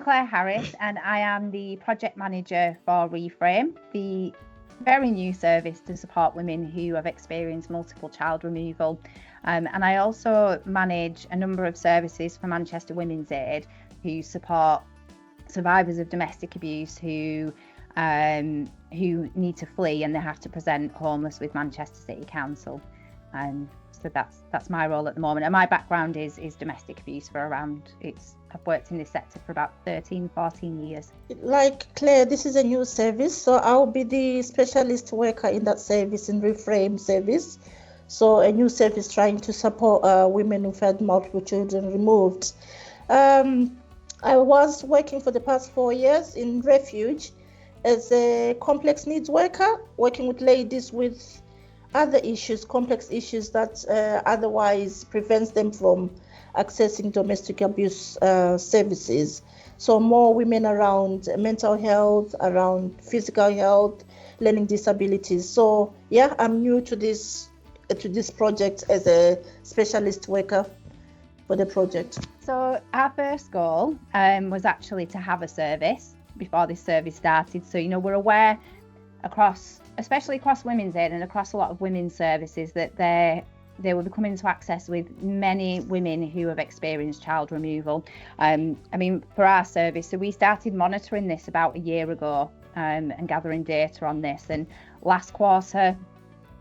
I'm Claire Harris, and I am the project manager for Reframe, the very new service to support women who have experienced multiple child removal. And I also manage a number of services for Manchester Women's Aid who support survivors of domestic abuse who need to flee and they have to present homeless with Manchester City Council. So that's my role at the moment. And my background is domestic abuse I've worked in this sector for about 13-14 years. Like Claire, this is a new service, so I'll be the specialist worker in that service, in Reframe service. So a new service trying to support women who've had multiple children removed. I was working for the past 4 years in Refuge as a complex needs worker, working with ladies with other issues, complex issues that otherwise prevents them from accessing domestic abuse services. So more women around mental health, around physical health, learning disabilities. So yeah, I'm new to this project as a specialist worker for the project. So our first goal was actually to have a service before this service started. So, we're aware especially across Women's Aid and across a lot of women's services, that they will be coming into access with many women who have experienced child removal. For our service, so we started monitoring this about a year ago and gathering data on this. And last quarter,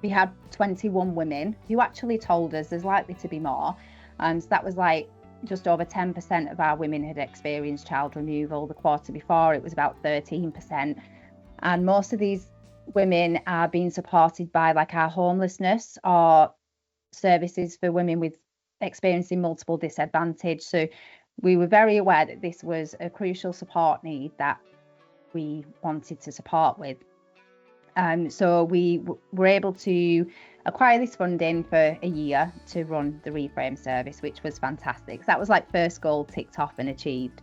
we had 21 women who actually told us there's likely to be more. And so that was like just over 10% of our women had experienced child removal. The quarter before, it was about 13%. And most of these women are being supported by like our homelessness or services for women with experiencing multiple disadvantage. So we were very aware that this was a crucial support need that we wanted to support with. So we were able to acquire this funding for a year to run the Reframe service, which was fantastic. So that was like first goal ticked off and achieved.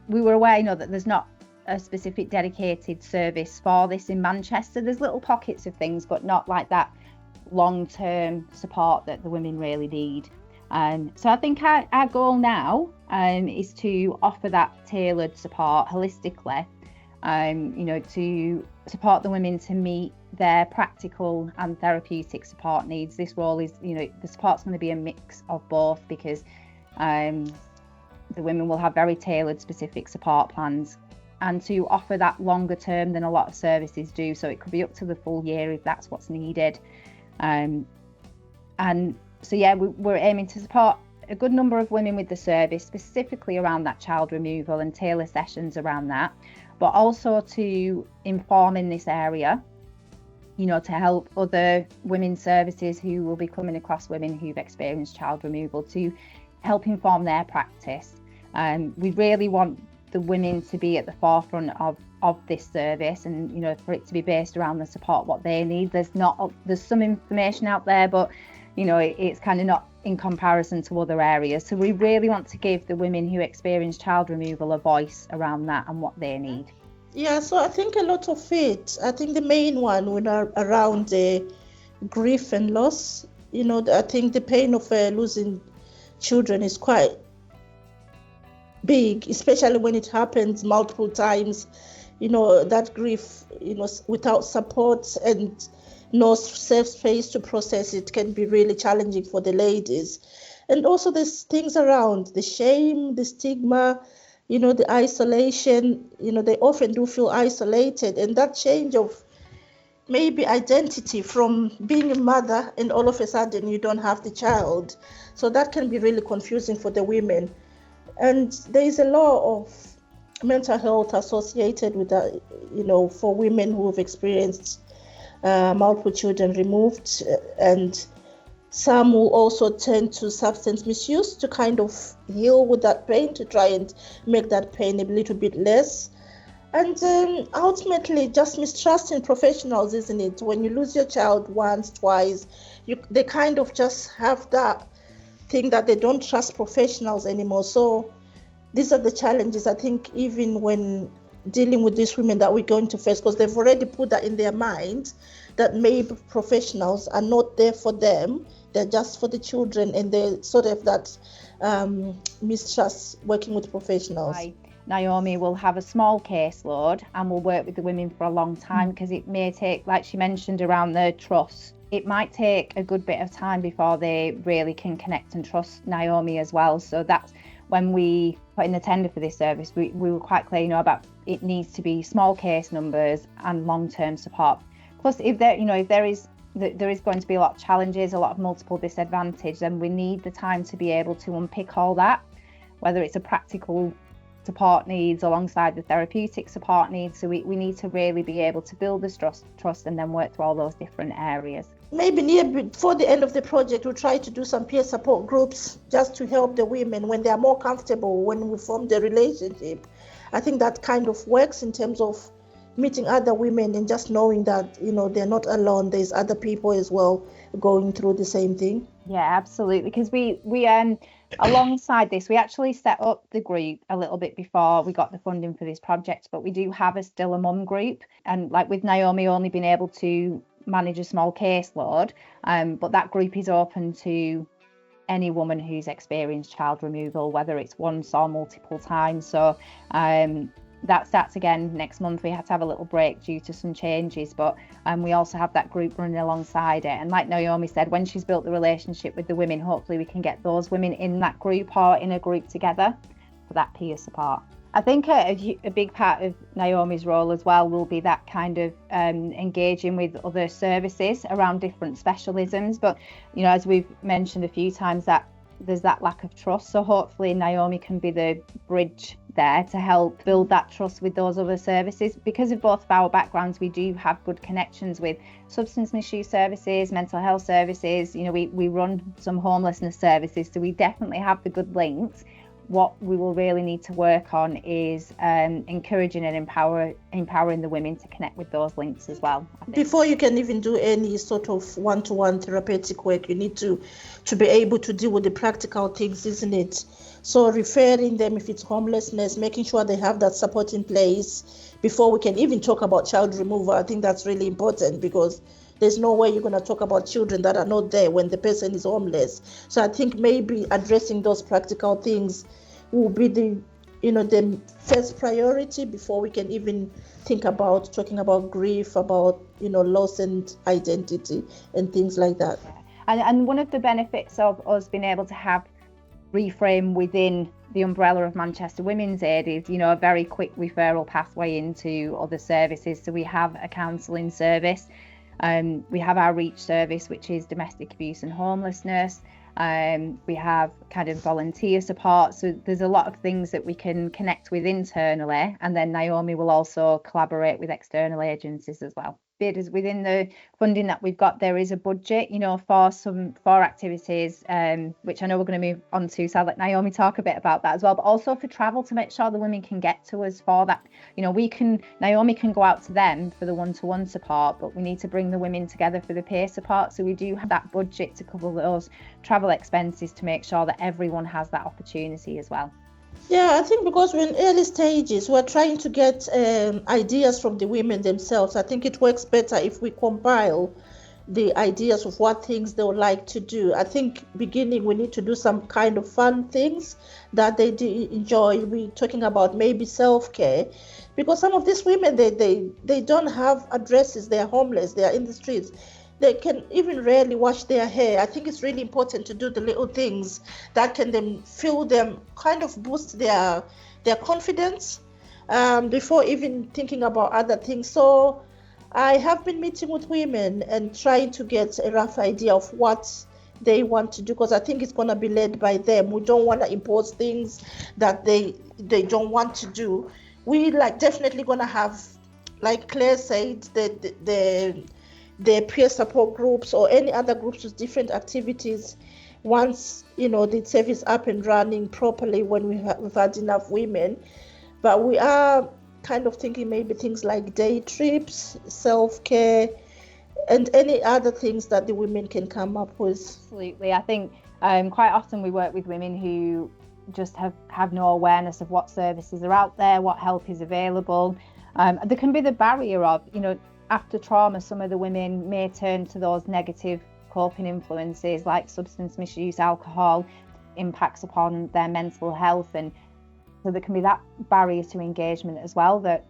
We were aware, that there's not a specific dedicated service for this in Manchester. There's little pockets of things, but not like that long-term support that the women really need. So I think our goal now is to offer that tailored support holistically, to support the women to meet their practical and therapeutic support needs. This role is, the support's going to be a mix of both, because the women will have very tailored specific support plans, and to offer that longer term than a lot of services do. So it could be up to the full year if that's what's needed. And so, yeah, we're aiming to support a good number of women with the service, specifically around that child removal and tailor sessions around that, but also to inform in this area, to help other women's services who will be coming across women who've experienced child removal, to help inform their practice. We really want the women to be at the forefront of this service, and for it to be based around the support what they need. There's some information out there, but it's kind of not in comparison to other areas. So we really want to give the women who experience child removal a voice around that and what they need. Yeah, so I think a lot of it, I think the main one around grief and loss. I think the pain of losing children is quite big, especially when it happens multiple times. That grief, without support and no safe space to process it, can be really challenging for the ladies. And also there's things around the shame, the stigma, the isolation. They often do feel isolated, and that change of maybe identity from being a mother and all of a sudden you don't have the child. So that can be really confusing for the women. And there is a lot of mental health associated with that, for women who have experienced multiple children removed, and some will also turn to substance misuse to kind of heal with that pain, to try and make that pain a little bit less. And ultimately just mistrusting professionals, isn't it? When you lose your child once, twice, they kind of just have that thing that they don't trust professionals anymore. So these are the challenges, I think, even when dealing with these women that we're going to face, because they've already put that in their mind that maybe professionals are not there for them, they're just for the children, and they sort of that mistrust working with professionals. Naome will have a small caseload and will work with the women for a long time, because it may take, like she mentioned, around their trust. It might take a good bit of time before they really can connect and trust Naome as well. So that's when we put in the tender for this service, we were quite clear, about it needs to be small case numbers and long-term support. Plus, if there is going to be a lot of challenges, a lot of multiple disadvantage, then we need the time to be able to unpick all that, whether it's a practical support needs alongside the therapeutic support needs. So we need to really be able to build this trust and then work through all those different areas. Maybe before the end of the project, we'll try to do some peer support groups just to help the women when they are more comfortable when we form the relationship. I think that kind of works in terms of meeting other women and just knowing that, they're not alone. There's other people as well going through the same thing. Yeah, absolutely. Because we alongside this, we actually set up the group a little bit before we got the funding for this project, but we do have still a mum group. And like with Naome only being able to manage a small caseload, but that group is open to any woman who's experienced child removal, whether it's once or multiple times. So that starts again next month. We had to have a little break due to some changes, but we also have that group running alongside it. And like Naome said, when she's built the relationship with the women, hopefully we can get those women in that group or in a group together for that peer support. I think a big part of Naome's role as well will be that kind of engaging with other services around different specialisms. But, as we've mentioned a few times, that there's that lack of trust. So hopefully Naome can be the bridge there to help build that trust with those other services. Because of both of our backgrounds, we do have good connections with substance misuse services, mental health services. We run some homelessness services, so we definitely have the good links. What we will really need to work on is encouraging and empowering the women to connect with those links as well. Before you can even do any sort of one-to-one therapeutic work, you need to be able to deal with the practical things, isn't it? So referring them, if it's homelessness, making sure they have that support in place before we can even talk about child removal. I think that's really important, because there's no way you're going to talk about children that are not there when the person is homeless. So I think maybe addressing those practical things will be the first priority before we can even think about talking about grief, about loss and identity and things like that. And one of the benefits of us being able to have Reframe within the umbrella of Manchester Women's Aid is, a very quick referral pathway into other services. So we have a counselling service. We have our REACH service, which is domestic abuse and homelessness. We have kind of volunteer support. So there's a lot of things that we can connect with internally. And then Naome will also collaborate with external agencies as well. Is within the funding that we've got, there is a budget, for activities, which I know we're going to move on to. So I'll let Naome talk a bit about that as well, but also for travel to make sure the women can get to us for that. Naome can go out to them for the one-to-one support, but we need to bring the women together for the peer support. So we do have that budget to cover those travel expenses to make sure that everyone has that opportunity as well. Yeah, I think because we're in early stages, we're trying to get ideas from the women themselves. I think it works better if we compile the ideas of what things they would like to do. I think beginning we need to do some kind of fun things that they do enjoy. We're talking about maybe self-care, because some of these women, they don't have addresses. They're homeless. They are in the streets. They can even rarely wash their hair. I think it's really important to do the little things that can then feel them, kind of boost their confidence before even thinking about other things. So I have been meeting with women and trying to get a rough idea of what they want to do, because I think it's going to be led by them. We don't want to impose things that they don't want to do. We definitely going to have, like Claire said, the peer support groups or any other groups with different activities once the service up and running properly, when we've had enough women. But we are kind of thinking maybe things like day trips, self-care, and any other things that the women can come up with. Absolutely. I think quite often we work with women who just have no awareness of what services are out there, what help is available. There can be the barrier of, after trauma, some of the women may turn to those negative coping influences like substance misuse, alcohol, impacts upon their mental health. And So there can be that barrier to engagement as well, that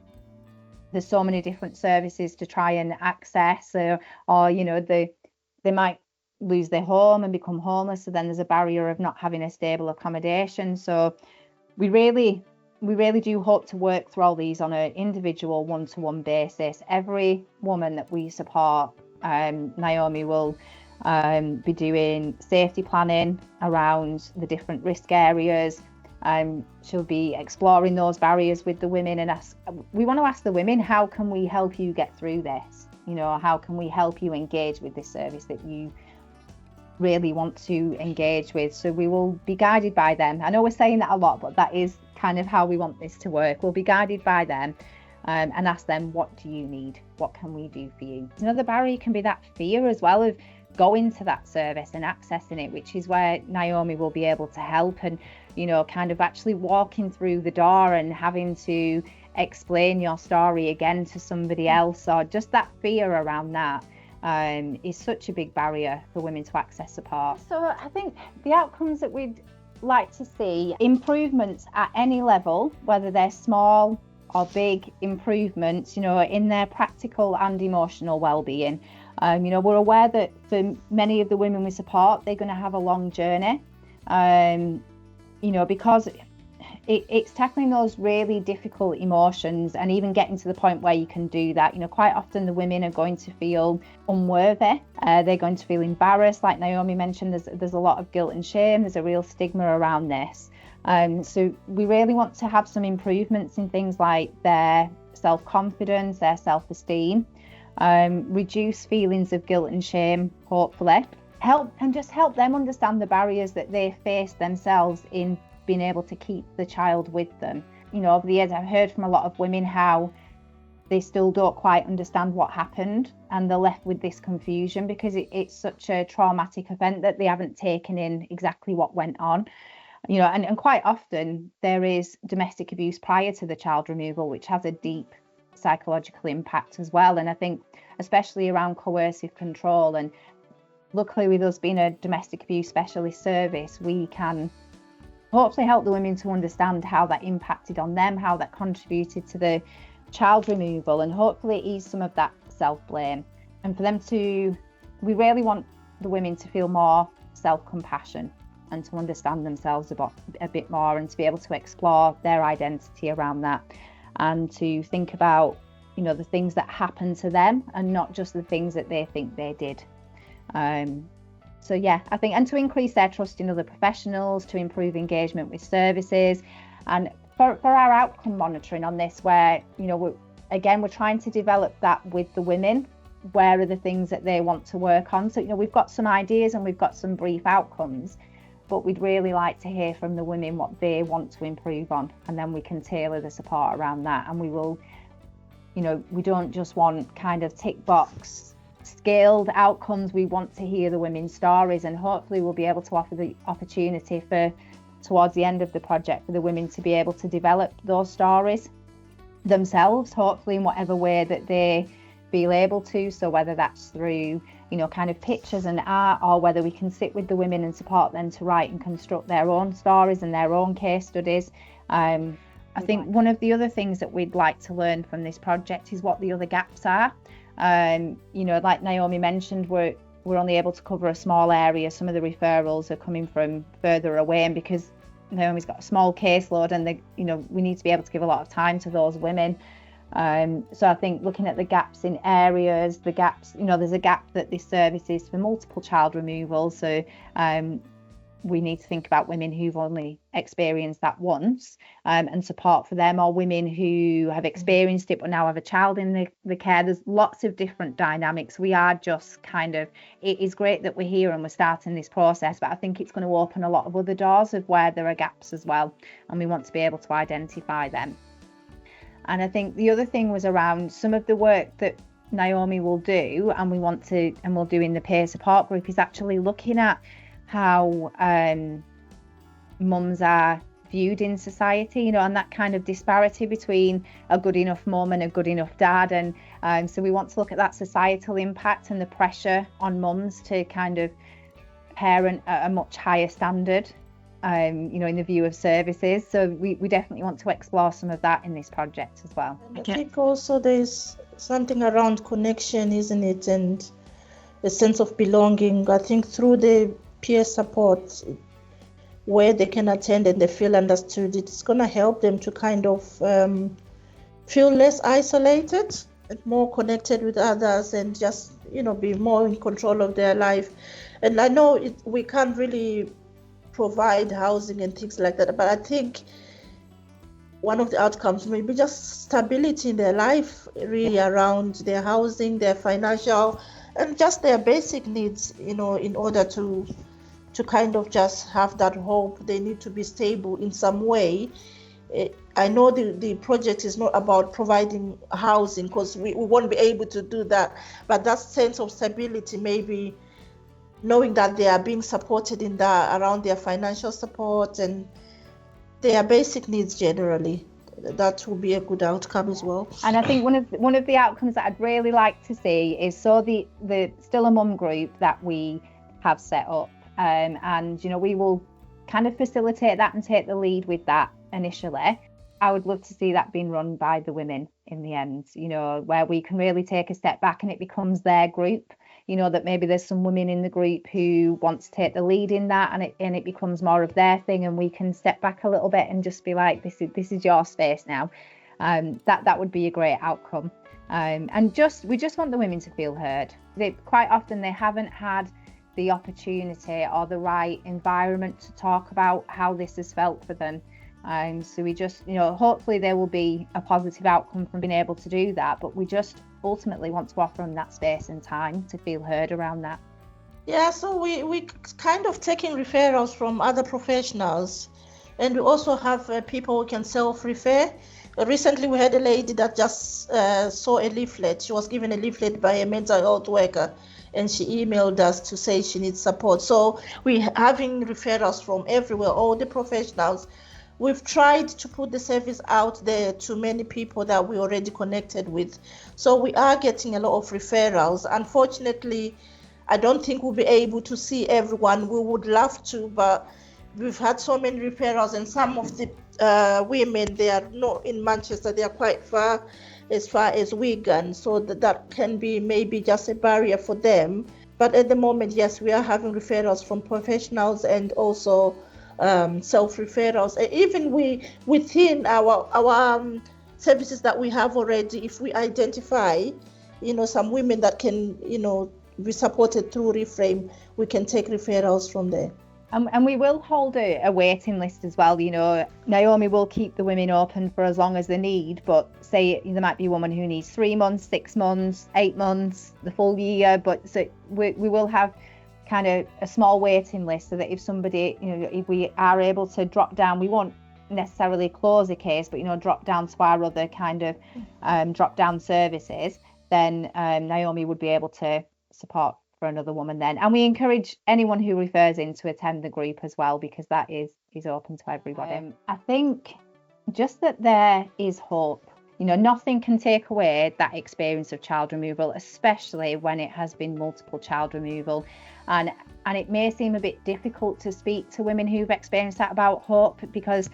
there's so many different services to try and access, or you know, they might lose their home and become homeless, so then there's a barrier of not having a stable accommodation. So we really do hope to work through all these on an individual one-to-one basis. Every woman that we support, Naome will be doing safety planning around the different risk areas. She'll be exploring those barriers with the women, and we want to ask the women, how can we help you get through this? You know, how can we help you engage with this service that you really want to engage with? So we will be guided by them. I know we're saying that a lot, but that is kind of how we want this to work. We'll be guided by them and ask them, what do you need? What can we do for you? Another barrier can be that fear as well of going to that service and accessing it, which is where Naome will be able to help, and you know, kind of actually walking through the door and having to explain your story again to somebody else, or just that fear around that is such a big barrier for women to access support. So I think the outcomes that we'd like to see, improvements at any level, whether they're small or big improvements, you know, in their practical and emotional well-being. You know, we're aware that for many of the women we support, they're going to have a long journey, you know, because it's tackling those really difficult emotions, and even getting to the point where you can do that. You know, quite often the women are going to feel unworthy. They're going to feel embarrassed. Like Naome mentioned, there's a lot of guilt and shame. There's a real stigma around this. So we really want to have some improvements in things like their self-confidence, their self-esteem, reduce feelings of guilt and shame, hopefully. Help them understand the barriers that they face themselves in being able to keep the child with them. You know, over the years I've heard from a lot of women how they still don't quite understand what happened, and they're left with this confusion because it's such a traumatic event that they haven't taken in exactly what went on. You know, and quite often there is domestic abuse prior to the child removal, which has a deep psychological impact as well. And I think especially around coercive control, and luckily with us being a domestic abuse specialist service, we can hopefully help the women to understand how that impacted on them, how that contributed to the child removal, and hopefully ease some of that self-blame. And for them to, we really want the women to feel more self-compassion and to understand themselves a bit more, and to be able to explore their identity around that, and to think about, you know, the things that happen to them and not just the things that they think they did. So yeah, I think, and to increase their trust in other professionals, to improve engagement with services, and for our outcome monitoring on this, where, you know, we're trying to develop that with the women. Where are the things that they want to work on? So, you know, we've got some ideas and we've got some brief outcomes, but we'd really like to hear from the women what they want to improve on, and then we can tailor the support around that. And we will, you know, we don't just want kind of tick box scaled outcomes. We want to hear the women's stories, and hopefully we'll be able to offer the opportunity for, towards the end of the project, for the women to be able to develop those stories themselves, hopefully in whatever way that they feel able to. So whether that's through, you know, kind of pictures and art, or whether we can sit with the women and support them to write and construct their own stories and their own case studies. I think one of the other things that we'd like to learn from this project is what the other gaps are. You know, like Naome mentioned, we're only able to cover a small area. Some of the referrals are coming from further away, and because Naome's got a small caseload, and you know, we need to be able to give a lot of time to those women. So I think looking at the gaps in areas, the gaps, you know, there's a gap that this service is for multiple child removal. So we need to think about women who've only experienced that once, and support for them, or women who have experienced it but now have a child in the care. There's lots of different dynamics. We are just kind of, it is great that we're here and we're starting this process, but I think it's going to open a lot of other doors of where there are gaps as well, and we want to be able to identify them. And I think the other thing was around some of the work that Naome will do, and we'll do in the peer support group, is actually looking at how mums are viewed in society, you know, and that kind of disparity between a good enough mum and a good enough dad. And so we want to look at that societal impact and the pressure on mums to kind of parent at a much higher standard, in the view of services. So we definitely want to explore some of that in this project as well. And I think also there's something around connection, isn't it? And a sense of belonging. I think through the peer support where they can attend and they feel understood, it's going to help them to kind of feel less isolated and more connected with others, and just be more in control of their life. And I know we can't really provide housing and things like that, but I think one of the outcomes may be just stability in their life, really, around their housing, their financial, and just their basic needs, in order to kind of just have that hope. They need to be stable in some way. I know the project is not about providing housing, because we won't be able to do that, but that sense of stability, maybe knowing that they are being supported in that, around their financial support and their basic needs generally, that will be a good outcome as well. And I think one of the outcomes that I'd really like to see is the Still a Mum group that we have set up, and we will kind of facilitate that and take the lead with that initially. I would love to see that being run by the women in the end, where we can really take a step back and it becomes their group, that maybe there's some women in the group who want to take the lead in that, and it becomes more of their thing, and we can step back a little bit and just be like, this is your space now. That would be a great outcome. And we just want the women to feel heard. Quite often they haven't had the opportunity or the right environment to talk about how this has felt for them. So we just, hopefully there will be a positive outcome from being able to do that, but we just ultimately want to offer them that space and time to feel heard around that. Yeah, so we kind of taking referrals from other professionals, and we also have people who can self-refer. Recently we had a lady that just saw a leaflet. She was given a leaflet by a mental health worker, and she emailed us to say she needs support. So we're having referrals from everywhere, all the professionals. We've tried to put the service out there to many people that we already connected with. So we are getting a lot of referrals. Unfortunately, I don't think we'll be able to see everyone. We would love to, but we've had so many referrals, and some of the women, they are not in Manchester, they are quite far as Wigan. So that can be maybe just a barrier for them. But at the moment, yes, we are having referrals from professionals and also self-referrals. Even within our services that we have already, if we identify some women that can be supported through Reframe, we can take referrals from there. And we will hold a waiting list as well. Naome will keep the women open for as long as they need, but say there might be a woman who needs 3 months, 6 months, 8 months, the full year, but so we will have kind of a small waiting list, so that if somebody, if we are able to drop down, we won't necessarily close a case, but drop down to our other kind of drop down services, then Naome would be able to support for another woman then. And we encourage anyone who refers in to attend the group as well, because that is open to everybody. I think just that there is hope. Nothing can take away that experience of child removal, especially when it has been multiple child removal. And it may seem a bit difficult to speak to women who've experienced that about hope, because,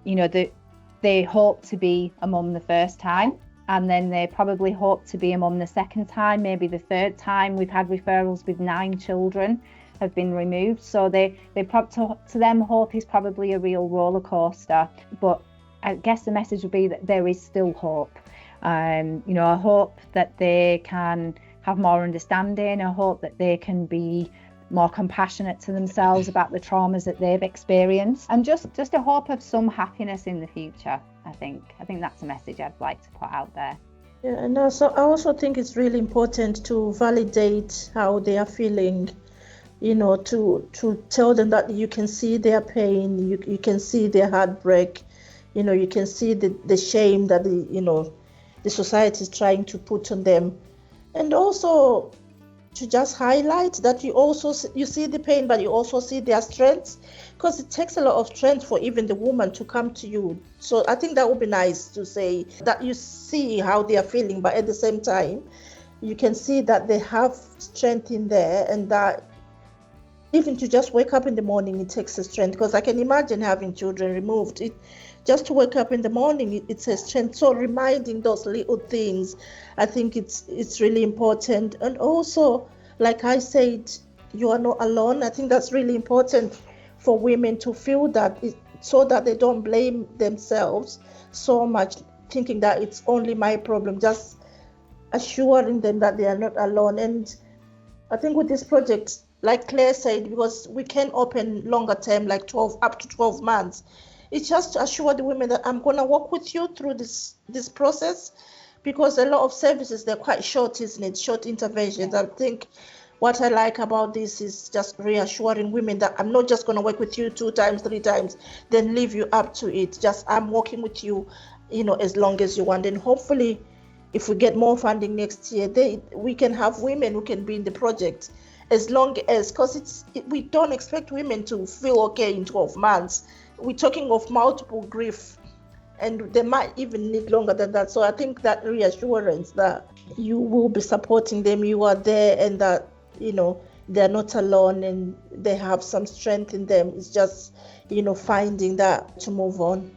they hope to be a mum the first time, and then they probably hope to be a mum the second time, maybe the third time. We've had referrals with 9 children have been removed. So to them, hope is probably a real roller coaster. But I guess the message would be that there is still hope. A hope that they can have more understanding, a hope that they can be more compassionate to themselves about the traumas that they've experienced, and just a hope of some happiness in the future. I think that's a message I'd like to put out there. Yeah, and also I also think it's really important to validate how they are feeling, to tell them that you can see their pain, you can see their heartbreak, you can see the shame that the society is trying to put on them, and also to just highlight that you see the pain, but you also see their strengths, because it takes a lot of strength for even the woman to come to you. So I think that would be nice to say that you see how they are feeling, but at the same time, you can see that they have strength in there, and that even to just wake up in the morning, it takes a strength, because I can imagine having children removed. Just to wake up in the morning, it's a strength. So reminding those little things, I think it's really important. And also, like I said, you are not alone. I think that's really important for women to feel that, so that they don't blame themselves so much, thinking that it's only my problem. Just assuring them that they are not alone. And I think with this project, like Claire said, because we can open longer term, like 12 up to 12 months, it's just to assure the women that I'm going to work with you through this process, because a lot of services, they're quite short, isn't it? Short interventions. I think what I like about this is just reassuring women that I'm not just going to work with you 2 times, 3 times, then leave you up to it. Just I'm working with you, as long as you want. And hopefully, if we get more funding next year, we can have women who can be in the project, as long as, because we don't expect women to feel okay in 12 months. We're talking of multiple grief, and they might even need longer than that. So I think that reassurance that you will be supporting them, you are there, and that, they're not alone and they have some strength in them. It's just, finding that to move on.